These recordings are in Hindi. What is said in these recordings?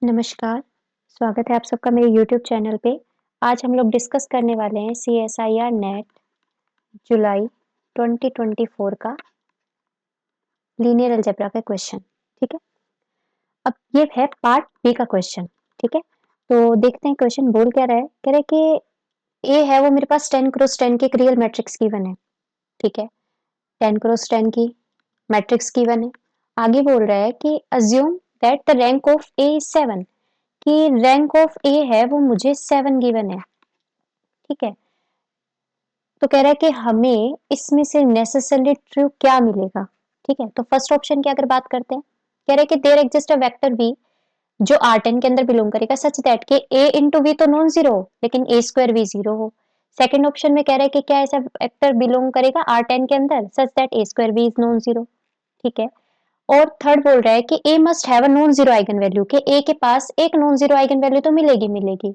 नमस्कार, स्वागत है आप सबका मेरे यूट्यूब चैनल पे। आज हम लोग डिस्कस करने वाले हैं सीएसआईआर नेट जुलाई 2024 का लीनियर अलजेब्रा का क्वेश्चन, ठीक है? अब ये है पार्ट बी का क्वेश्चन, ठीक है? तो देखते हैं क्वेश्चन बोल क्या रहा है? कह रहा है कि ए है वो मेरे पास 10 क्रॉस 10 की एक रियल मैट्रिक्स गिवन है, ठीक है? 10 क्रॉस 10 की मैट्रिक्स गिवन है। आगे बोल रहा है कि assume that the rank of A is 7 कि रैंक ऑफ ए है वो मुझे 7 गिवन है, ठीक है? तो कह रहा है कि हमें इसमें से नेसेसरली ट्रू क्या मिलेगा, ठीक है? तो फर्स्ट ऑप्शन की अगर बात करते हैं, कह रहा है कि there exist a vector v जो R10 के अंदर बिलोंग करेगा सच दैट कि a इंटू वी तो नॉन जीरो हो लेकिन a स्क्वायर वी जीरो हो। सेकंड ऑप्शन में कह रहा है कि क्या ऐसा वेक्टर बिलोंग करेगा R10 के अंदर such that a square v is non zero, ठीक है? और थर्ड बोल रहा है कि a must have a non zero eigen value कि a के पास एक नॉन जीरो आइगन वैल्यू तो मिलेगी मिलेगी,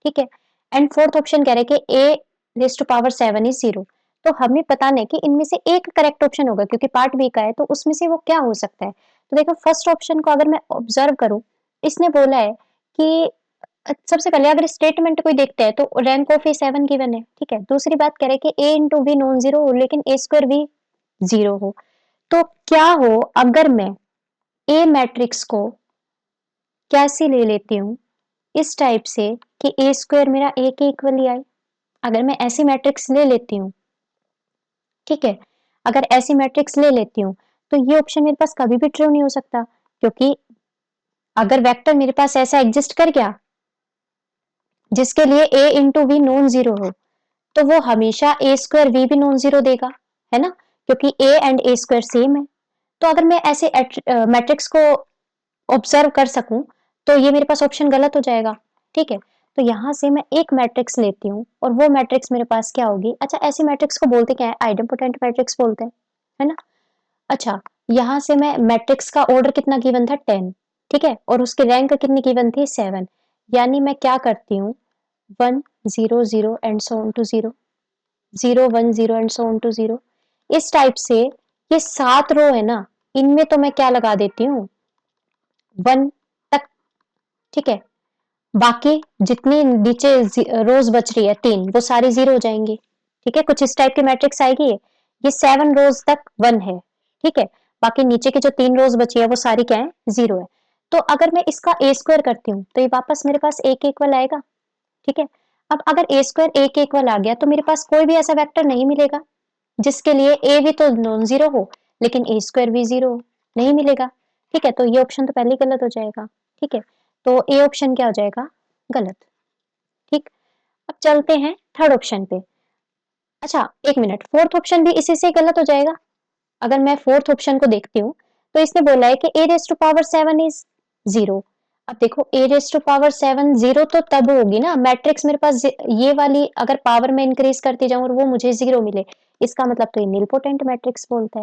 ठीक है? एंड फोर्थ ऑप्शन कह रहे हैं कि a raise to power 7 is zero. तो हमें पता नहीं कि इनमें से एक करेक्ट ऑप्शन होगा क्योंकि पार्ट बी का है तो उसमें से वो क्या हो सकता है। तो देखो फर्स्ट ऑप्शन को अगर मैं ऑब्जर्व करूं, इसने बोला है कि सबसे पहले अगर स्टेटमेंट कोई देखते हैं तो रैंक ऑफ ए 7 गिवन है, ठीक है? दूसरी बात कह रहे हैं कि a into v non zero हो लेकिन a स्क्वायर वी जीरो हो। तो क्या हो अगर मैं ए मैट्रिक्स को कैसे ले लेती हूँ इस टाइप से कि ए स्क्वायर मेरा ए के इक्वल ही आए। अगर मैं ऐसी मैट्रिक्स ले लेती हूँ, ठीक है? अगर ऐसी मैट्रिक्स ले लेती हूँ तो ये ऑप्शन मेरे पास कभी भी ट्रू नहीं हो सकता क्योंकि अगर वेक्टर मेरे पास ऐसा एग्जिस्ट कर गया जिसके लिए a into v non zero हो तो वो हमेशा a स्क्वायर v भी नॉन जीरो देगा, है ना? क्योंकि a and a square same है। तो अगर मैं ऐसे मैट्रिक्स को ऑब्जर्व कर सकूं तो ये मेरे पास ऑप्शन गलत हो जाएगा, ठीक है? तो यहां से मैं एक मैट्रिक्स लेती हूँ और वो मैट्रिक्स मेरे पास क्या होगी? अच्छा, ऐसी मैट्रिक्स को बोलते क्या है? आइडेम्पोटेंट मैट्रिक्स बोलते हैं, है ना? अच्छा, यहां से मैं मैट्रिक्स का ऑर्डर कितना गिवन था? 10, ठीक है? और उसकी रैंक कितनी गिवन थी? 7। यानी मैं क्या करती हूँ? 1 0 0 and so on to 0, 0 1 0 and so on to 0। इस टाइप से ये 7 रो है ना, इनमें तो मैं क्या लगा देती हूँ? 1 तक, ठीक है? बाकी जितनी नीचे रोज बच रही है 3 वो सारी 0 हो जाएंगी, ठीक है? कुछ इस टाइप की मैट्रिक्स आएगी। ये 7 रोज तक 1 है, ठीक है? बाकी नीचे की जो 3 रोज बची है वो सारी क्या है? 0 है। तो अगर मैं इसका a स्क्वायर करती हूँ तो ये वापस मेरे पास a के इक्वल आएगा, ठीक है? अब अगर a स्क्वायर a के इक्वल आ गया तो मेरे पास कोई भी ऐसा वेक्टर नहीं मिलेगा जिसके लिए a भी तो नॉन जीरो हो लेकिन a स्क्वायर भी जीरो हो, नहीं मिलेगा, ठीक है? तो ये ऑप्शन तो पहले ही गलत हो जाएगा, ठीक है? तो ए ऑप्शन क्या हो जाएगा? गलत, ठीक? अब चलते हैं थर्ड ऑप्शन पे। अच्छा, एक मिनट, फोर्थ ऑप्शन भी इसी से गलत हो जाएगा। अगर मैं फोर्थ ऑप्शन को देखती हूँ तो इसने बोला है कि a raise to power 7 is zero. अब देखो a raise to power 7 zero तो तब होगी ना मैट्रिक्स मेरे पास ये वाली अगर पावर में इंक्रीज करती जाऊं और वो मुझे जीरो मिले, इसका मतलब तो ये निलपोटेंट मैट्रिक्स बोलता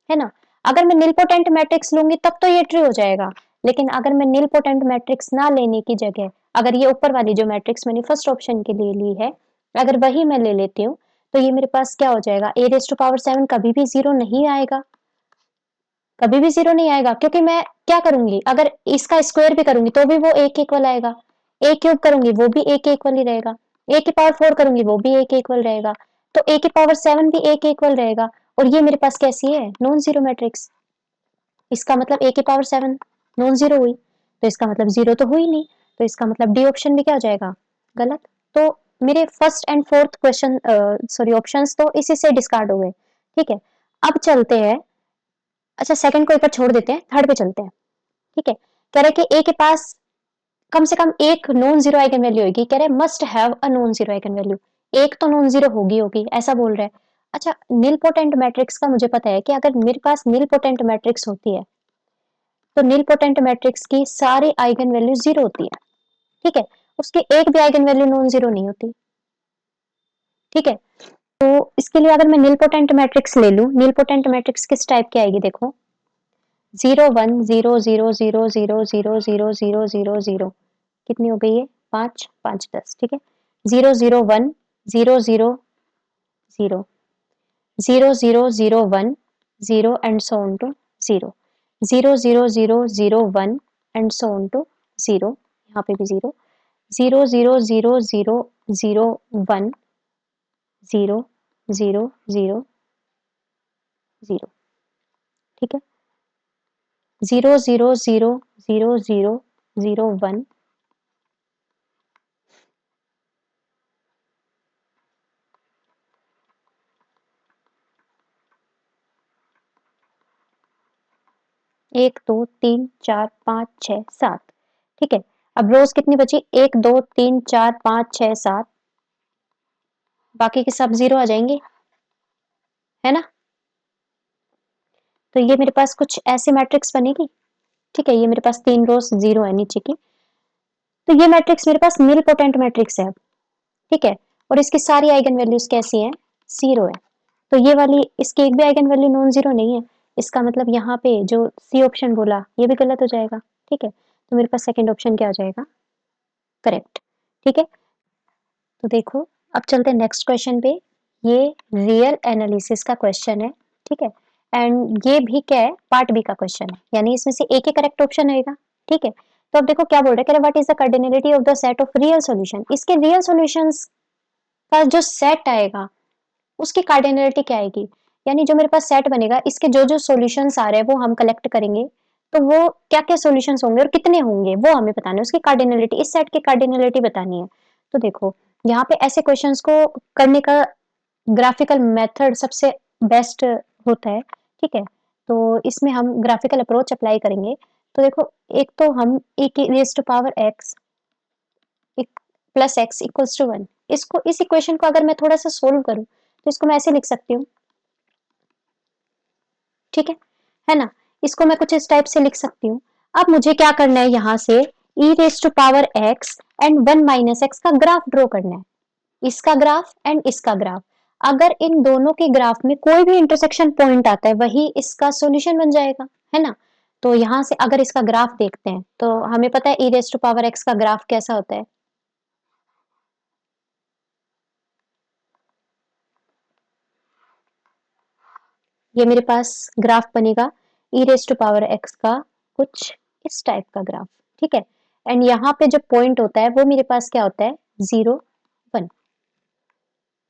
है ना? अगर मैं निलपोटेंट मैट्रिक्स लूंगी तब तो ये ट्रू हो जाएगा, लेकिन अगर मैं निलपोटेंट मैट्रिक्स ना लेने की जगह अगर ये ऊपर वाली जो मैट्रिक्स मैंने फर्स्ट ऑप्शन के लिए ली है अगर वही मैं ले लेती हूँ तो ये मेरे पास क्या हो जाएगा? ए रेस टू पावर 7 कभी भी जीरो नहीं आएगा, कभी भी जीरो नहीं आएगा क्योंकि मैं क्या करूंगी? अगर इसका स्क्वायर भी करूंगी तो भी वो ए के इक्वल आएगा, ए क्यूब करूंगी वो भी ए के इक्वल ही रहेगा, ए की पावर 4 करूंगी वो भी ए के इक्वल रहेगा, तो ए की पावर 7 भी ए के इक्वल रहेगा। और ये मेरे पास कैसी है? Non zero matrix. इसका मतलब ए की पावर 7 नॉन जीरो हुई तो इसका मतलब जीरो तो हुई नहीं, तो इसका मतलब डी ऑप्शन भी क्या हो जाएगा? गलत। तो मेरे first and fourth question sorry options तो इसी से डिस्कार्ड हो गए, ठीक है? अब चलते हैं, अच्छा सेकंड को एक बार छोड़ देते हैं, थर्ड पे चलते हैं, ठीक है? कह रहे हैं कि ए के पास कम से कम एक नॉन जीरो आइगन वैल्यू होगी, कह रहे हैं must have a non zero eigen value, एक तो नॉन जीरो होगी होगी ऐसा बोल रहा है। अच्छा, नील पोटेंट मैट्रिक्स का मुझे पता है कि अगर मेरे पास नील पोटेंट मैट्रिक्स होती है तो नील पोटेंट मैट्रिक्स की सारी आइगन वैल्यू जीरो होती है, ठीक है? उसकी एक भी आइगन वैल्यू नॉन जीरो नहीं होती, ठीक है? तो इसके लिए अगर मैं नील पोटेंट मैट्रिक्स ले लूं, नील पोटेंट मैट्रिक्स किस टाइप की आएगी? देखो, 0 1 0 0 0 0 0 0 0 0 0 कितनी हो गई है? 5 5 10, ठीक है? 0 0 1 0 0 0 0 0 0 1 0 and so on to 0 0 0 0 0 1 and so on to 0, यहाँ पे भी 0, 0 0 0 0 0 1 0 0 0 0, ठीक है, 0 0 0 0 0 0 1, एक दो तीन चार पाँच छः सात, ठीक है। अब रोज कितनी बची, एक दो तीन चार पाँच छः सात, बाकी के सब 0 आ जाएंगे, है ना। तो ये मेरे पास कुछ ऐसे मैट्रिक्स बनेगी, ठीक है। ये मेरे पास 3 रोज 0 है नीचे की, तो ये मैट्रिक्स मेरे पास नील पोटेंट मैट्रिक्स है, ठीक है। और इसकी सारी आइगन वैल्यूज कैसी हैं, 0 है। तो ये वाली, इसकी एक भी आइगन वैल्यू नॉन जीरो नहीं है, इसका मतलब यहाँ पे जो सी ऑप्शन बोला ये भी गलत हो जाएगा, ठीक है। तो मेरे पास सेकंड ऑप्शन क्या हो जाएगा, करेक्ट, ठीक है। तो देखो, अब चलते हैं नेक्स्ट क्वेश्चन पे। ये रियल एनालिसिस का क्वेश्चन है, ठीक है। एंड ये भी क्या है, पार्ट बी का क्वेश्चन है, यानी इसमें से एक ही करेक्ट ऑप्शन आएगा, ठीक है। तो अब देखो क्या बोल रहा है, what is the cardinality of the set of real solution. इसके रियल सॉल्यूशंस का जो सेट आएगा उसकी कार्डिनलिटी क्या आएगी, यानी जो मेरे पास सेट बनेगा इसके जो जो सॉल्यूशंस आ रहे हैं वो हम कलेक्ट करेंगे, तो वो क्या क्या सॉल्यूशंस होंगे और कितने होंगे वो हमें बताना है, उसकी कार्डिनलिटी, इस सेट की कार्डिनलिटी बतानी है। तो देखो यहाँ पे ऐसे क्वेश्चंस को करने का ग्राफिकल मेथड सबसे बेस्ट होता है, ठीक है। तो इसमें हम ग्राफिकल अप्रोच अप्लाई करेंगे। तो देखो, एक तो हम e की raise to power x plus x equals to 1, इसको, इस इक्वेशन को अगर मैं थोड़ा सा सोल्व करूं तो इसको मैं ऐसे लिख सकती हूँ, ठीक है ना। इसको मैं कुछ इस टाइप से लिख सकती हूँ। अब मुझे क्या करना है, यहाँ से e raise to power x and 1 minus x का ग्राफ ड्रॉ करना है, इसका ग्राफ एंड इसका ग्राफ। अगर इन दोनों के ग्राफ में कोई भी इंटरसेक्शन पॉइंट आता है वही इसका सॉल्यूशन बन जाएगा, है ना। तो यहाँ से अगर इसका ग्राफ देखते हैं तो हमें पता है e raise to power x का ग्राफ कैसा होता है। ये मेरे पास ग्राफ बनेगा e raise to power x का कुछ इस टाइप का ग्राफ, ठीक है। एंड यहाँ पे जो पॉइंट होता है वो मेरे पास क्या होता है, 0 1,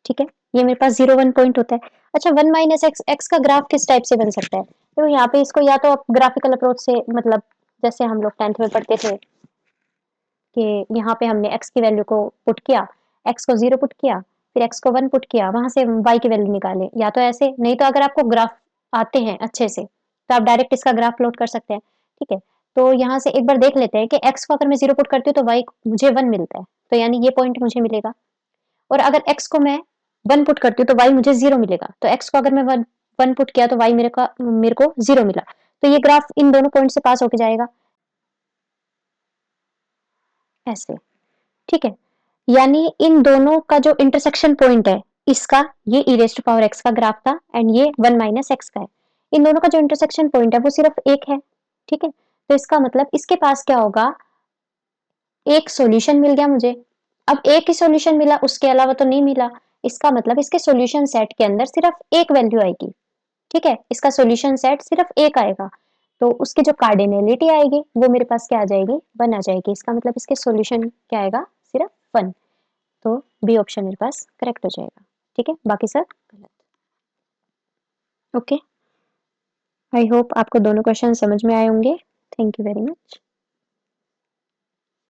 ठीक है। ये मेरे पास 0 1 पॉइंट होता है। अच्छा, 1 माइनस एक्स, एक्स का ग्राफ किस टाइप से बन सकता है, तो यहाँ पे इसको या तो आप ग्राफिकल अप्रोच से, मतलब जैसे हम लोग 10th में पढ़ते थे कि यहाँ पे हमने x की वैल्यू को पुट किया, x को 0 पुट किया, फिर x को 1 पुट किया, वहां से y की वैल्यू निकाले, या तो ऐसे, नहीं तो अगर आपको ग्राफ आते हैं अच्छे से तो आप डायरेक्ट इसका ग्राफ प्लॉट कर सकते हैं, ठीक है। तो यहाँ से एक बार देख लेते हैं कि x को अगर मैं 0 पुट करती हूँ तो y मुझे 1 मिलता है, तो यानी ये पॉइंट मुझे मिलेगा। और अगर x को मैं 1 पुट करती हूँ तो y मुझे 0 मिलेगा, तो x को अगर मैं 1 पुट किया तो y मेरे को 0 मिला, तो ये ग्राफ इन दोनों पॉइंट से पास होके जाएगा ऐसे, ठीक है। यानी इन दोनों का जो इंटरसेक्शन पॉइंट है, इसका, ये e raise to power x का ग्राफ था एंड ये 1 माइनस एक्स का है, इन दोनों का जो इंटरसेक्शन पॉइंट है वो सिर्फ एक है, ठीक है। तो इसका मतलब इसके पास क्या होगा, एक सॉल्यूशन मिल गया मुझे। अब एक ही सॉल्यूशन मिला, उसके अलावा तो नहीं मिला, इसका मतलब इसके सॉल्यूशन सेट के अंदर सिर्फ एक वैल्यू आएगी, ठीक है। इसका सॉल्यूशन सेट सिर्फ एक आएगा, तो उसकी जो कार्डिनलिटी आएगी वो मेरे पास क्या आ जाएगी, 1 आ जाएगी। इसका मतलब इसके सॉल्यूशन क्या आएगा, सिर्फ 1। तो बी ऑप्शन मेरे पास करेक्ट हो जाएगा, ठीक है, बाकी सब गलत। ओके, आई होप आपको दोनों क्वेश्चन समझ में आए होंगे। Thank you very much.